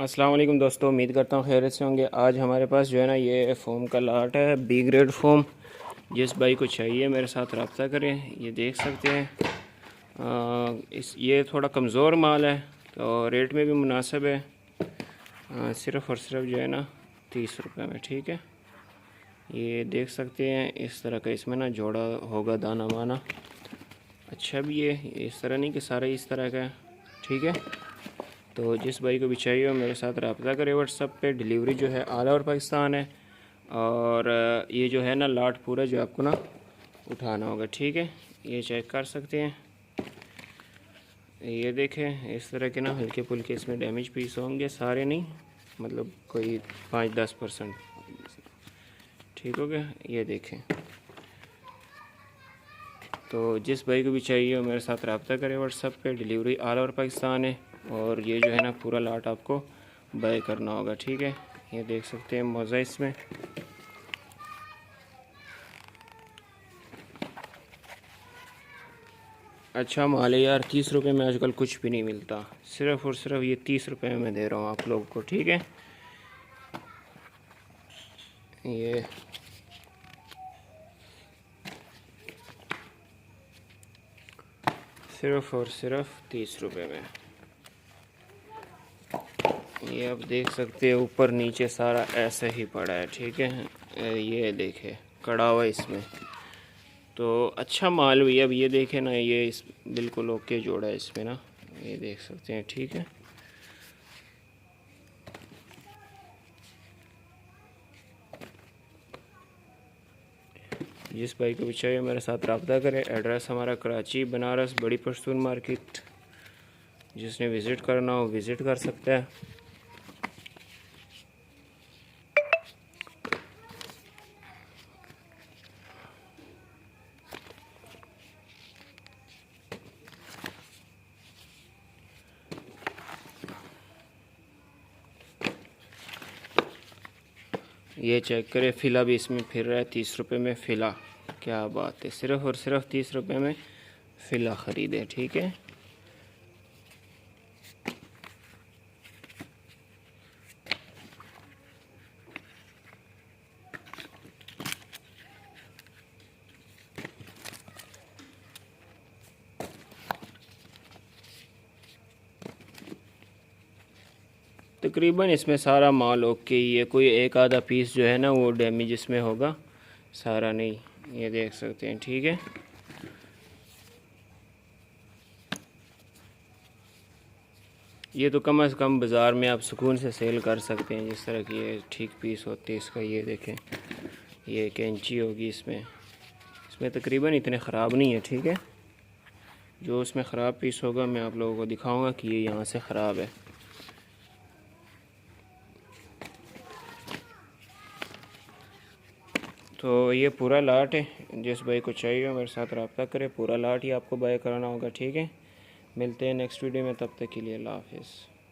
अस्सलाम वालेकुम दोस्तों, उम्मीद करता हूँ खैरियत से होंगे। आज हमारे पास जो है ना ये फ़ोम का लाट है, बी ग्रेड फ़ोम। जिस भाई को चाहिए मेरे साथ रब्ता करें। ये देख सकते हैं ये थोड़ा कमज़ोर माल है तो रेट में भी मुनासिब है। सिर्फ़ और सिर्फ जो है ना 30 रुपये में, ठीक है। ये देख सकते हैं इस तरह का इसमें ना जोड़ा होगा, दाना वाना अच्छा भी है। इस तरह नहीं कि सारा इस तरह का है, ठीक है। तो जिस भाई को भी चाहिए हो मेरे साथ रब्ता करें व्हाट्सएप पे। डिलीवरी जो है ऑल ओवर पाकिस्तान है। और ये जो है ना लाट पूरा जो आपको ना उठाना होगा, ठीक है। ये चेक कर सकते हैं, ये देखें इस तरह के ना हल्के फुल्के इसमें डैमेज पीस होंगे, सारे नहीं, मतलब कोई 5-10%, ठीक हो गया। ये देखें। तो जिस भाई को भी चाहिए हो मेरे साथ रब्ता करें व्हाट्सएप पे। डिलीवरी ऑल ओवर पाकिस्तान है। और ये जो है ना पूरा लाट आपको बाय करना होगा, ठीक है। ये देख सकते हैं मज़ा इसमें। अच्छा माल है यार, 30 रुपये में आजकल कुछ भी नहीं मिलता। सिर्फ़ और सिर्फ ये 30 रुपये में दे रहा हूँ आप लोगों को, ठीक है। ये सिर्फ़ और सिर्फ 30 रुपये में। ये आप देख सकते हैं ऊपर नीचे सारा ऐसे ही पड़ा है, ठीक है। ये देखे कड़ा हुआ इसमें तो अच्छा माल भी। अब ये देखें ना, ये इस बिल्कुल ओके जोड़ा है इसमें ना, ये देख सकते हैं, ठीक है। जिस भाई को भी चाहिए मेरे साथ रब्ता करें। एड्रेस हमारा कराची बनारस बड़ी पश्तून मार्केट। जिसने विज़िट करना हो विज़िट कर सकता है। ये चेक करें, फ़िला भी इसमें फिर रहा है 30 रुपये में फ़िला। क्या बात है, सिर्फ़ और सिर्फ 30 रुपये में फ़िला ख़रीदे, ठीक है। तकरीबन इसमें सारा माल ओके ही है। कोई एक आधा पीस जो है ना वो डैमेज इसमें होगा, सारा नहीं। ये देख सकते हैं, ठीक है। ये तो कम से कम बाज़ार में आप सुकून से सेल कर सकते हैं, जिस तरह की ये ठीक पीस होती है इसका। ये देखें, ये कैंची होगी इसमें। इसमें तकरीबन इतने ख़राब नहीं है, ठीक है। जो इसमें ख़राब पीस होगा मैं आप लोगों को दिखाऊंगा कि ये यहाँ से ख़राब है। तो ये पूरा लाट है। जिस भाई को चाहिए मेरे साथ रब्ता करें। पूरा लाट ही आपको बाय कराना होगा, ठीक है। मिलते हैं नेक्स्ट वीडियो में, तब तक के लिए अल्लाह हाफ़िज़।